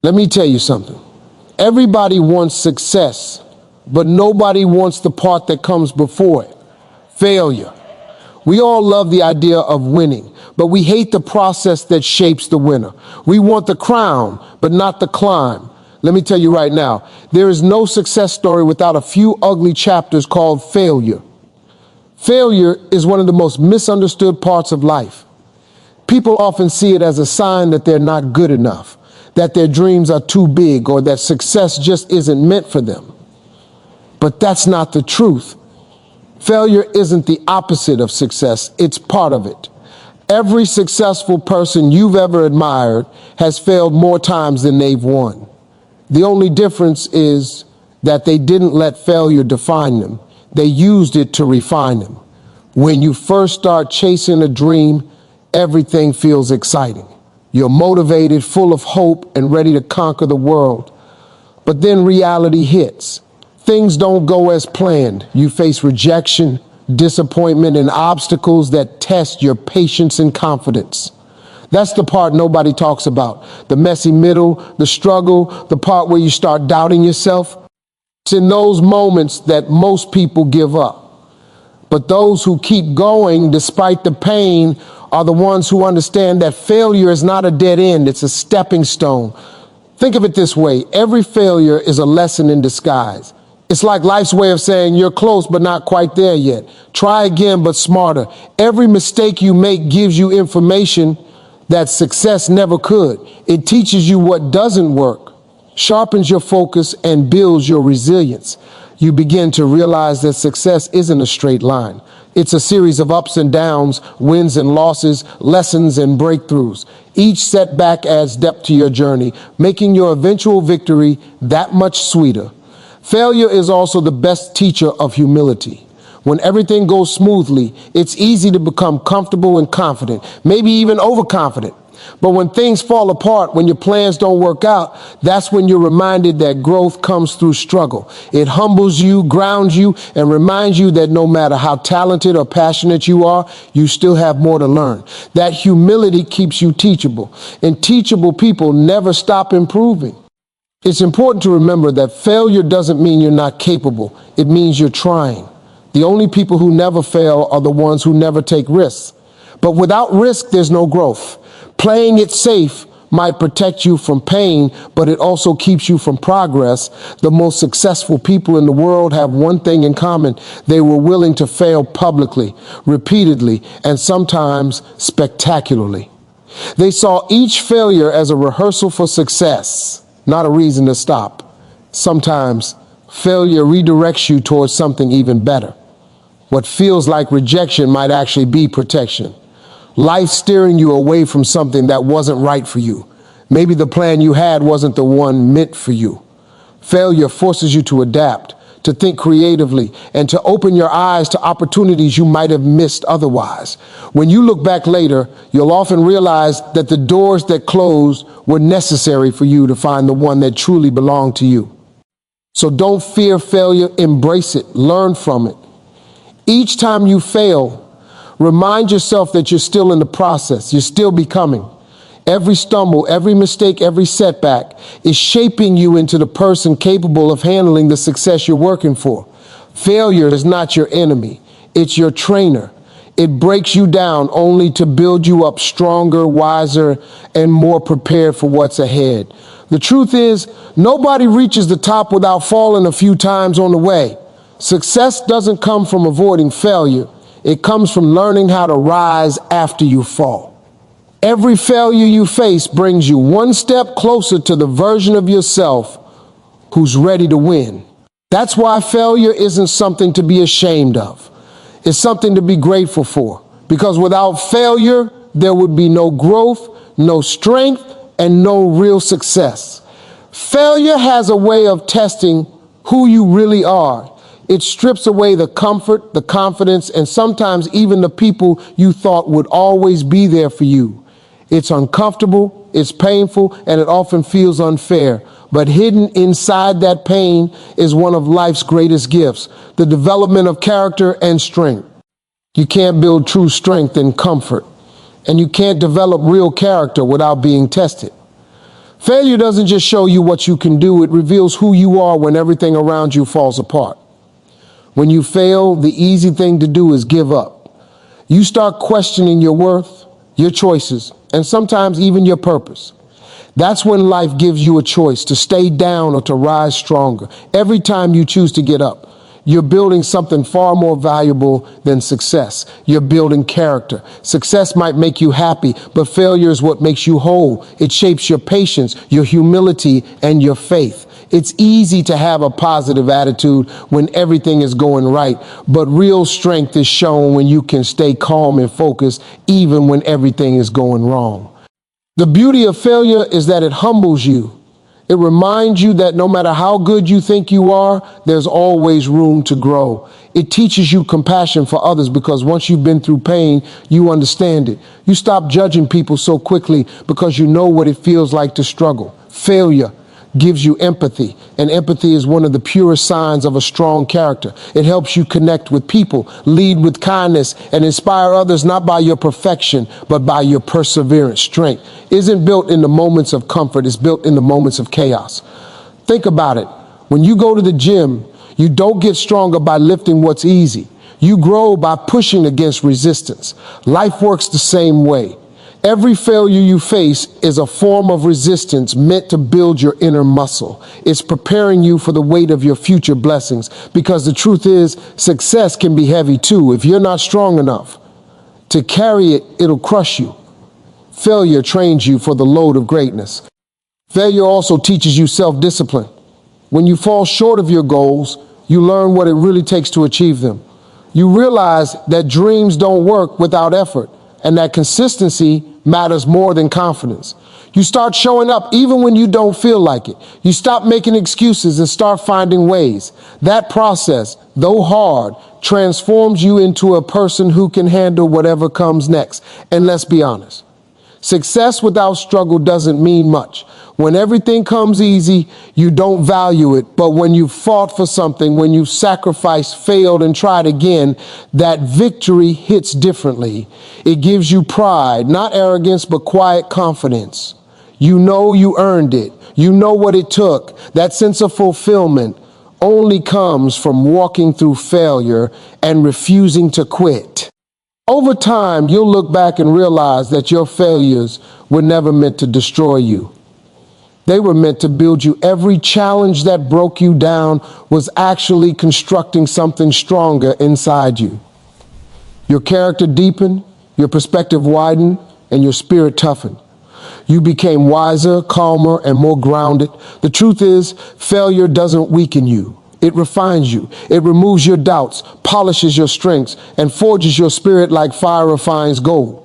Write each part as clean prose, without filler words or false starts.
Let me tell you something. Everybody wants success, but nobody wants the part that comes before it, failure. We all love the idea of winning, but we hate the process that shapes the winner. We want the crown, but not the climb. Let me tell you right now, there is no success story without a few ugly chapters called failure. Failure is one of the most misunderstood parts of life. People often see it as a sign that they're not good enough, that their dreams are too big, or that success just isn't meant for them. But that's not the truth. Failure isn't the opposite of success, it's part of it. Every successful person you've ever admired has failed more times than they've won. The only difference is that they didn't let failure define them. They used it to refine them. When you first start chasing a dream, everything feels exciting. You're motivated, full of hope, and ready to conquer the world. But then reality hits. Things don't go as planned. You face rejection, disappointment, and obstacles that test your patience and confidence. That's the part nobody talks about. The messy middle, the struggle, the part where you start doubting yourself. It's in those moments that most people give up. But those who keep going despite the pain are the ones who understand that failure is not a dead end, it's a stepping stone. Think of it this way, every failure is a lesson in disguise. It's like life's way of saying you're close but not quite there yet. Try again but smarter. Every mistake you make gives you information that success never could. It teaches you what doesn't work, sharpens your focus, and builds your resilience. You begin to realize that success isn't a straight line. It's a series of ups and downs, wins and losses, lessons and breakthroughs. Each setback adds depth to your journey, making your eventual victory that much sweeter. Failure is also the best teacher of humility. When everything goes smoothly, it's easy to become comfortable and confident, maybe even overconfident. But when things fall apart, when your plans don't work out, that's when you're reminded that growth comes through struggle. It humbles you, grounds you, and reminds you that no matter how talented or passionate you are, you still have more to learn. That humility keeps you teachable, and teachable people never stop improving. It's important to remember that failure doesn't mean you're not capable. It means you're trying. The only people who never fail are the ones who never take risks. But without risk, there's no growth. Playing it safe might protect you from pain, but it also keeps you from progress. The most successful people in the world have one thing in common. They were willing to fail publicly, repeatedly, and sometimes spectacularly. They saw each failure as a rehearsal for success, not a reason to stop. Sometimes failure redirects you towards something even better. What feels like rejection might actually be protection. Life steering you away from something that wasn't right for you. Maybe the plan you had wasn't the one meant for you. Failure forces you to adapt, to think creatively, and to open your eyes to opportunities you might have missed otherwise. When you look back later, you'll often realize that the doors that closed were necessary for you to find the one that truly belonged to you. So don't fear failure, embrace it, learn from it. Each time you fail, remind yourself that you're still in the process, you're still becoming. Every stumble, every mistake, every setback is shaping you into the person capable of handling the success you're working for. Failure is not your enemy, it's your trainer. It breaks you down only to build you up stronger, wiser, and more prepared for what's ahead. The truth is, nobody reaches the top without falling a few times on the way. Success doesn't come from avoiding failure. It comes from learning how to rise after you fall. Every failure you face brings you one step closer to the version of yourself who's ready to win. That's why failure isn't something to be ashamed of. It's something to be grateful for. Because without failure, there would be no growth, no strength, and no real success. Failure has a way of testing who you really are. It strips away the comfort, the confidence, and sometimes even the people you thought would always be there for you. It's uncomfortable, it's painful, and it often feels unfair. But hidden inside that pain is one of life's greatest gifts, the development of character and strength. You can't build true strength in comfort, and you can't develop real character without being tested. Failure doesn't just show you what you can do, it reveals who you are when everything around you falls apart. When you fail, the easy thing to do is give up. You start questioning your worth, your choices, and sometimes even your purpose. That's when life gives you a choice to stay down or to rise stronger. Every time you choose to get up, you're building something far more valuable than success. You're building character. Success might make you happy, but failure is what makes you whole. It shapes your patience, your humility, and your faith. It's easy to have a positive attitude when everything is going right, but real strength is shown when you can stay calm and focused even when everything is going wrong. The beauty of failure is that it humbles you. It reminds you that no matter how good you think you are, there's always room to grow. It teaches you compassion for others because once you've been through pain, you understand it. You stop judging people so quickly because you know what it feels like to struggle. Failure gives you empathy, and empathy is one of the purest signs of a strong character. It helps you connect with people, lead with kindness, and inspire others not by your perfection, but by your perseverance. Strength isn't built in the moments of comfort, it's built in the moments of chaos. Think about it. When you go to the gym, you don't get stronger by lifting what's easy. You grow by pushing against resistance. Life works the same way. Every failure you face is a form of resistance meant to build your inner muscle. It's preparing you for the weight of your future blessings, because the truth is, success can be heavy too. If you're not strong enough to carry it, it'll crush you. Failure trains you for the load of greatness. Failure also teaches you self-discipline. When you fall short of your goals, you learn what it really takes to achieve them. You realize that dreams don't work without effort, and that consistency matters more than confidence. You start showing up even when you don't feel like it. You stop making excuses and start finding ways. That process, though hard, transforms you into a person who can handle whatever comes next. And let's be honest, success without struggle doesn't mean much. When everything comes easy, you don't value it. But when you fought for something, when you sacrificed, failed, and tried again, that victory hits differently. It gives you pride, not arrogance, but quiet confidence. You know you earned it. You know what it took. That sense of fulfillment only comes from walking through failure and refusing to quit. Over time, you'll look back and realize that your failures were never meant to destroy you. They were meant to build you. Every challenge that broke you down was actually constructing something stronger inside you. Your character deepened, your perspective widened, and your spirit toughened. You became wiser, calmer, and more grounded. The truth is, failure doesn't weaken you. It refines you. It removes your doubts, polishes your strengths, and forges your spirit like fire refines gold.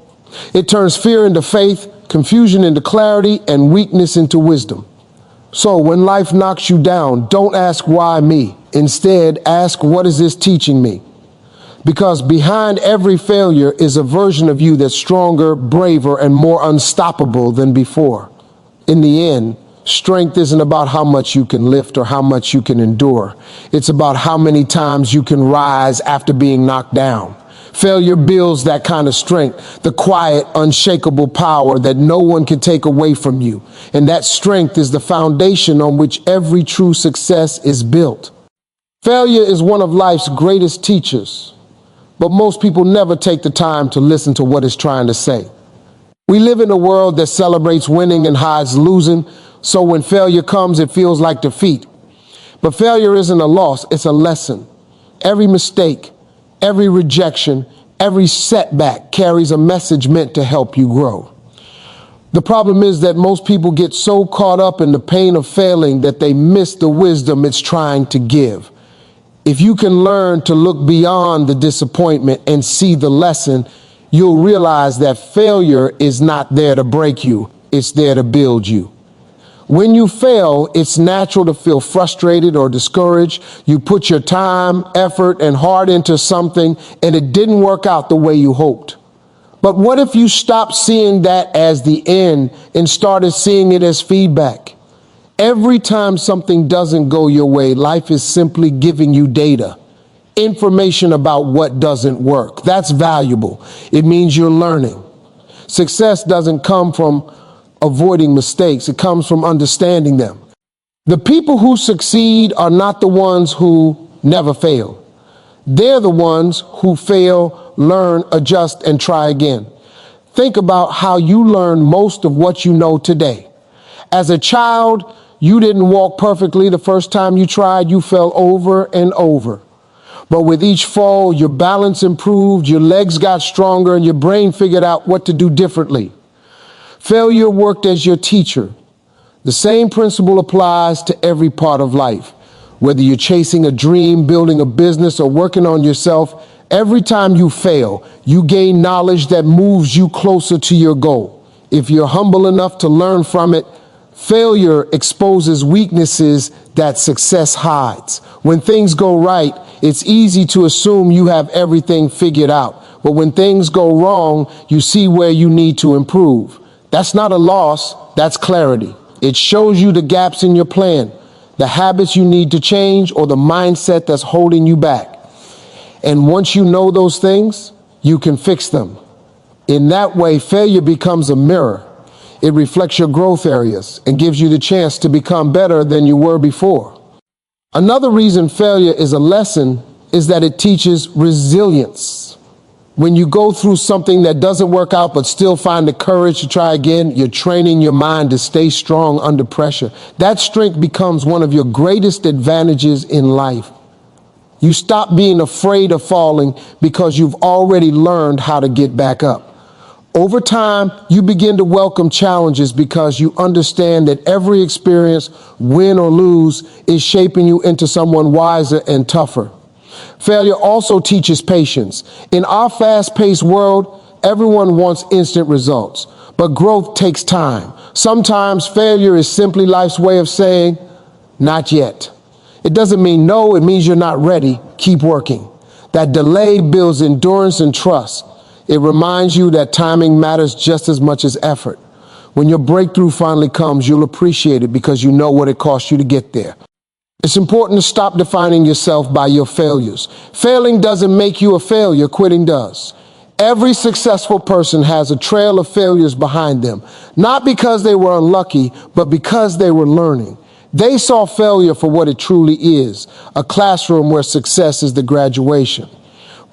It turns fear into faith, confusion into clarity, and weakness into wisdom. So when life knocks you down, don't ask why me. Instead, ask, what is this teaching me? Because behind every failure is a version of you that's stronger, braver, and more unstoppable than before. In the end, strength isn't about how much you can lift or how much you can endure. It's about how many times you can rise after being knocked down. Failure builds that kind of strength, the quiet, unshakable power that no one can take away from you. And that strength is the foundation on which every true success is built. Failure is one of life's greatest teachers, but most people never take the time to listen to what it's trying to say. We live in a world that celebrates winning and hides losing, so when failure comes, it feels like defeat. But failure isn't a loss, it's a lesson. Every mistake, every rejection, every setback carries a message meant to help you grow. The problem is that most people get so caught up in the pain of failing that they miss the wisdom it's trying to give. If you can learn to look beyond the disappointment and see the lesson, you'll realize that failure is not there to break you, it's there to build you. When you fail, it's natural to feel frustrated or discouraged. You put your time, effort, and heart into something, and it didn't work out the way you hoped. But what if you stopped seeing that as the end and started seeing it as feedback? Every time something doesn't go your way, life is simply giving you data, information about what doesn't work. That's valuable. It means you're learning. Success doesn't come from avoiding mistakes. It comes from understanding them. The people who succeed are not the ones who never fail. They're the ones who fail, learn, adjust, and try again. Think about how you learned most of what you know today. As a child, you didn't walk perfectly the first time you tried. You fell over and over. But with each fall, your balance improved, your legs got stronger, and your brain figured out what to do differently. Failure worked as your teacher. The same principle applies to every part of life. Whether you're chasing a dream, building a business, or working on yourself, every time you fail, you gain knowledge that moves you closer to your goal. If you're humble enough to learn from it, failure exposes weaknesses that success hides. When things go right, it's easy to assume you have everything figured out. But when things go wrong, you see where you need to improve. That's not a loss, that's clarity. It shows you the gaps in your plan, the habits you need to change, or the mindset that's holding you back. And once you know those things, you can fix them. In that way, failure becomes a mirror. It reflects your growth areas and gives you the chance to become better than you were before. Another reason failure is a lesson is that it teaches resilience. When you go through something that doesn't work out but still find the courage to try again, you're training your mind to stay strong under pressure. That strength becomes one of your greatest advantages in life. You stop being afraid of falling because you've already learned how to get back up. Over time, you begin to welcome challenges because you understand that every experience, win or lose, is shaping you into someone wiser and tougher. Failure also teaches patience. In our fast-paced world, everyone wants instant results, but growth takes time. Sometimes failure is simply life's way of saying, not yet. It doesn't mean no, it means you're not ready. Keep working. That delay builds endurance and trust. It reminds you that timing matters just as much as effort. When your breakthrough finally comes, you'll appreciate it because you know what it cost you to get there. It's important to stop defining yourself by your failures. Failing doesn't make you a failure, quitting does. Every successful person has a trail of failures behind them, not because they were unlucky, but because they were learning. They saw failure for what it truly is, a classroom where success is the graduation.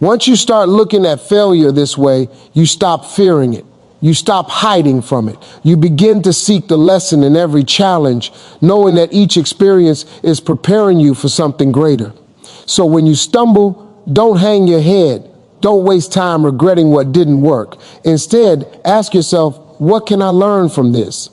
Once you start looking at failure this way, you stop fearing it. You stop hiding from it. You begin to seek the lesson in every challenge, knowing that each experience is preparing you for something greater. So when you stumble, don't hang your head. Don't waste time regretting what didn't work. Instead, ask yourself, what can I learn from this?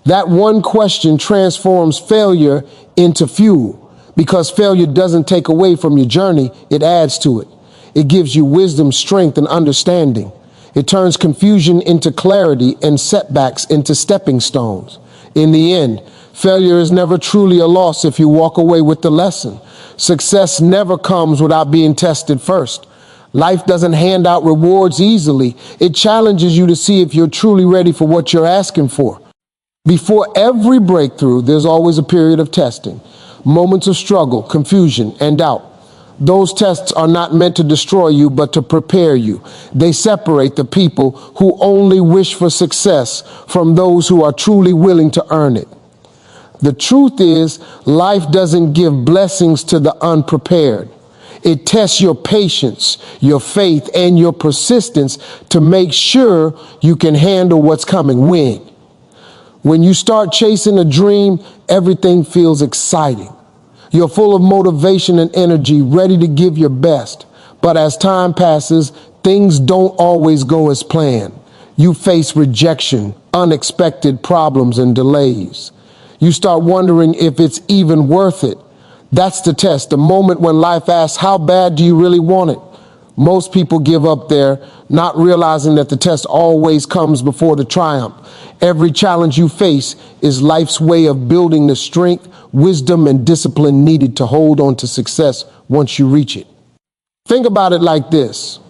That one question transforms failure into fuel, because failure doesn't take away from your journey, it adds to it. It gives you wisdom, strength, and understanding. It turns confusion into clarity and setbacks into stepping stones. In the end, failure is never truly a loss if you walk away with the lesson. Success never comes without being tested first. Life doesn't hand out rewards easily. It challenges you to see if you're truly ready for what you're asking for. Before every breakthrough, there's always a period of testing, moments of struggle, confusion, and doubt. Those tests are not meant to destroy you, but to prepare you. They separate the people who only wish for success from those who are truly willing to earn it. The truth is, life doesn't give blessings to the unprepared. It tests your patience, your faith, and your persistence to make sure you can handle what's coming. When you start chasing a dream, everything feels exciting. You're full of motivation and energy, ready to give your best. But as time passes, things don't always go as planned. You face rejection, unexpected problems, and delays. You start wondering if it's even worth it. That's the test, the moment when life asks, how bad do you really want it? Most people give up there, not realizing that the test always comes before the triumph. Every challenge you face is life's way of building the strength, wisdom, and discipline needed to hold on to success once you reach it. Think about it like this.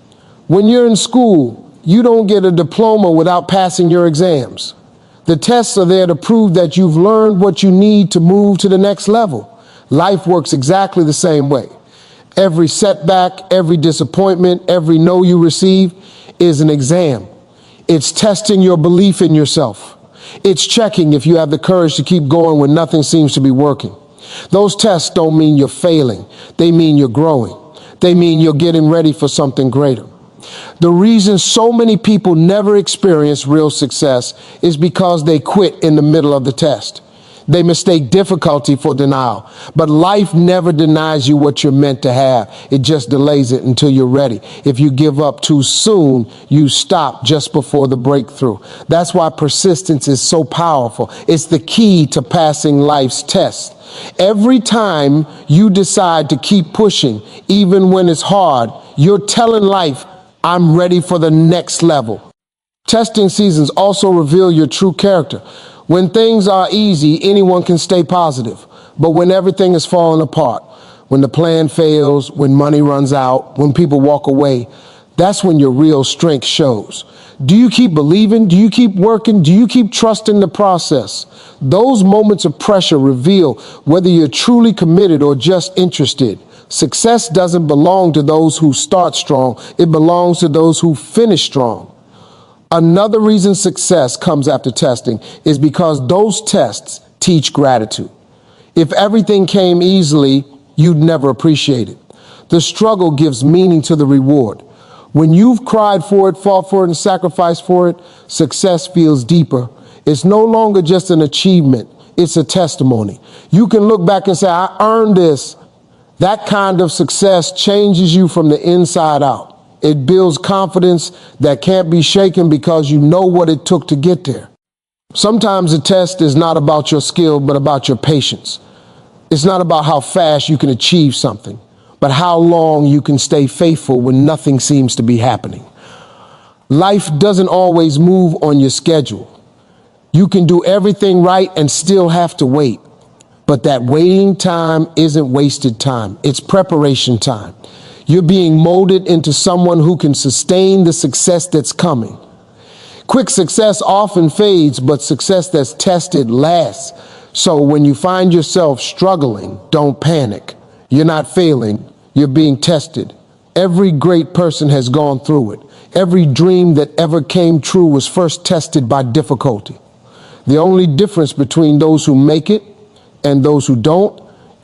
When you're in school, you don't get a diploma without passing your exams. The tests are there to prove that you've learned what you need to move to the next level. Life works exactly the same way. Every setback, every disappointment, every no you receive is an exam. It's testing your belief in yourself. It's checking if you have the courage to keep going when nothing seems to be working. Those tests don't mean you're failing. They mean you're growing. They mean you're getting ready for something greater. The reason so many people never experience real success is because they quit in the middle of the test. They mistake difficulty for denial. But life never denies you what you're meant to have. It just delays it until you're ready. If you give up too soon, you stop just before the breakthrough. That's why persistence is so powerful. It's the key to passing life's test. Every time you decide to keep pushing, even when it's hard, you're telling life, I'm ready for the next level. Testing seasons also reveal your true character. When things are easy, anyone can stay positive. But when everything is falling apart, when the plan fails, when money runs out, when people walk away, that's when your real strength shows. Do you keep believing? Do you keep working? Do you keep trusting the process? Those moments of pressure reveal whether you're truly committed or just interested. Success doesn't belong to those who start strong. It belongs to those who finish strong. Another reason success comes after testing is because those tests teach gratitude. If everything came easily, you'd never appreciate it. The struggle gives meaning to the reward. When you've cried for it, fought for it, and sacrificed for it, success feels deeper. It's no longer just an achievement. It's a testimony. You can look back and say, I earned this. That kind of success changes you from the inside out. It builds confidence that can't be shaken because you know what it took to get there. Sometimes the test is not about your skill, but about your patience. It's not about how fast you can achieve something, but how long you can stay faithful when nothing seems to be happening. Life doesn't always move on your schedule. You can do everything right and still have to wait. But that waiting time isn't wasted time. It's preparation time. You're being molded into someone who can sustain the success that's coming. Quick success often fades, but success that's tested lasts. So when you find yourself struggling, don't panic. You're not failing. You're being tested. Every great person has gone through it. Every dream that ever came true was first tested by difficulty. The only difference between those who make it and those who don't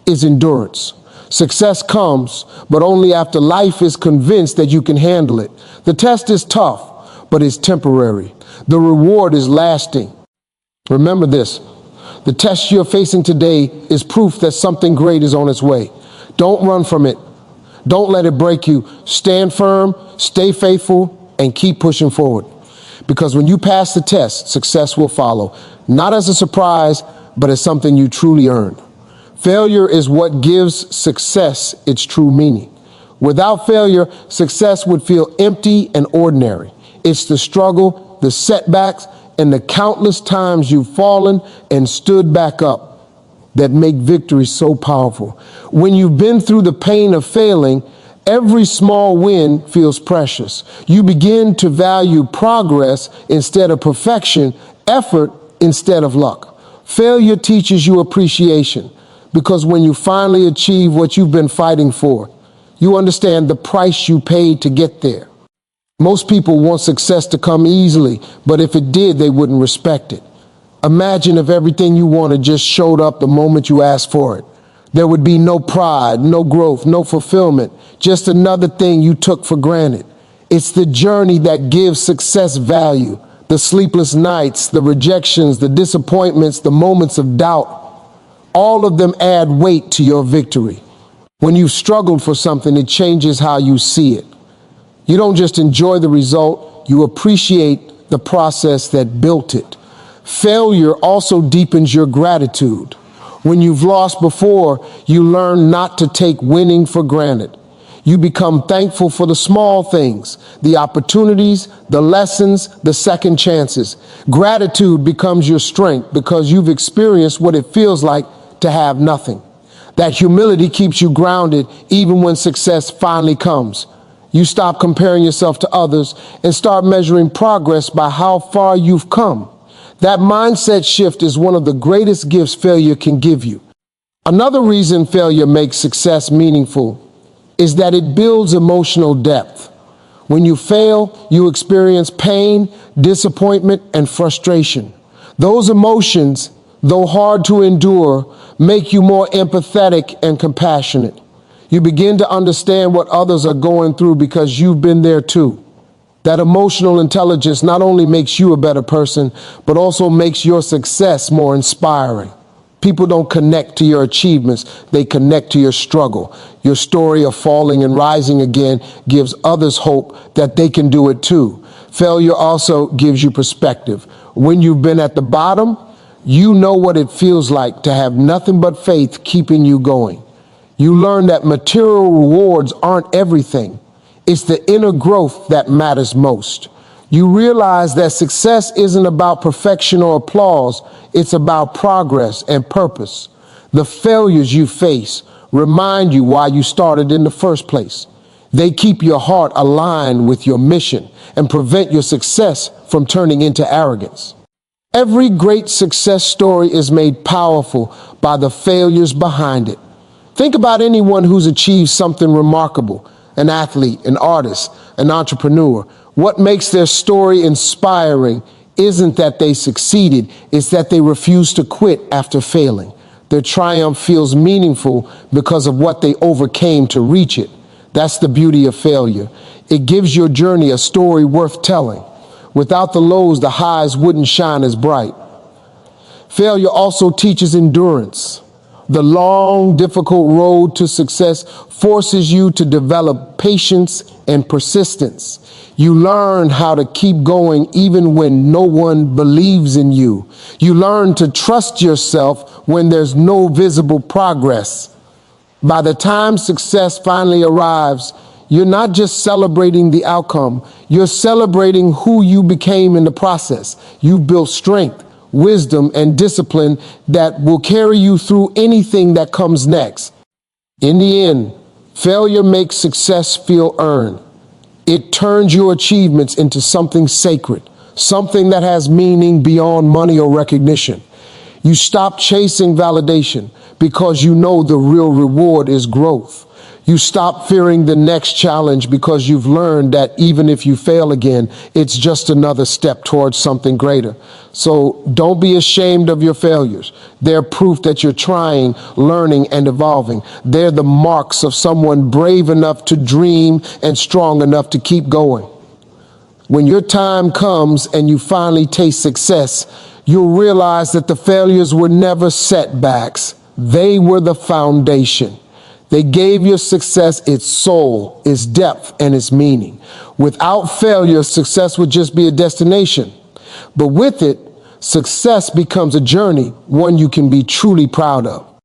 is endurance. Success comes, but only after life is convinced that you can handle it. The test is tough, but it's temporary. The reward is lasting. Remember this. The test you're facing today is proof that something great is on its way. Don't run from it. Don't let it break you. Stand firm, stay faithful, and keep pushing forward. Because when you pass the test, success will follow. Not as a surprise, but as something you truly earned. Failure is what gives success its true meaning. Without failure, success would feel empty and ordinary. It's the struggle, the setbacks, and the countless times you've fallen and stood back up that make victory so powerful. When you've been through the pain of failing, every small win feels precious. You begin to value progress instead of perfection, effort instead of luck. Failure teaches you appreciation. Because when you finally achieve what you've been fighting for, you understand the price you paid to get there. Most people want success to come easily, but if it did, they wouldn't respect it. Imagine if everything you wanted just showed up the moment you asked for it. There would be no pride, no growth, no fulfillment, just another thing you took for granted. It's the journey that gives success value. The sleepless nights, the rejections, the disappointments, the moments of doubt. All of them add weight to your victory. When you've struggled for something, it changes how you see it. You don't just enjoy the result, you appreciate the process that built it. Failure also deepens your gratitude. When you've lost before, you learn not to take winning for granted. You become thankful for the small things, the opportunities, the lessons, the second chances. Gratitude becomes your strength because you've experienced what it feels like to have nothing. That humility keeps you grounded even when success finally comes. You stop comparing yourself to others and start measuring progress by how far you've come. That mindset shift is one of the greatest gifts failure can give you. Another reason failure makes success meaningful is that it builds emotional depth. When you fail, you experience pain, disappointment, and frustration. Those emotions, though hard to endure, make you more empathetic and compassionate. You begin to understand what others are going through because you've been there too. That emotional intelligence not only makes you a better person, but also makes your success more inspiring. People don't connect to your achievements, they connect to your struggle. Your story of falling and rising again gives others hope that they can do it too. Failure also gives you perspective. When you've been at the bottom, you know what it feels like to have nothing but faith keeping you going. You learn that material rewards aren't everything. It's the inner growth that matters most. You realize that success isn't about perfection or applause, it's about progress and purpose. The failures you face remind you why you started in the first place. They keep your heart aligned with your mission and prevent your success from turning into arrogance. Every great success story is made powerful by the failures behind it. Think about anyone who's achieved something remarkable, an athlete, an artist, an entrepreneur. What makes their story inspiring isn't that they succeeded, it's that they refused to quit after failing. Their triumph feels meaningful because of what they overcame to reach it. That's the beauty of failure. It gives your journey a story worth telling. Without the lows, the highs wouldn't shine as bright. Failure also teaches endurance. The long, difficult road to success forces you to develop patience and persistence. You learn how to keep going even when no one believes in you. You learn to trust yourself when there's no visible progress. By the time success finally arrives, you're not just celebrating the outcome, you're celebrating who you became in the process. You've built strength, wisdom, and discipline that will carry you through anything that comes next. In the end, failure makes success feel earned. It turns your achievements into something sacred, something that has meaning beyond money or recognition. You stop chasing validation because you know the real reward is growth. You stop fearing the next challenge because you've learned that even if you fail again, it's just another step towards something greater. So don't be ashamed of your failures. They're proof that you're trying, learning, and evolving. They're the marks of someone brave enough to dream and strong enough to keep going. When your time comes and you finally taste success, you'll realize that the failures were never setbacks. They were the foundation. They gave your success its soul, its depth, and its meaning. Without failure, success would just be a destination. But with it, success becomes a journey, one you can be truly proud of.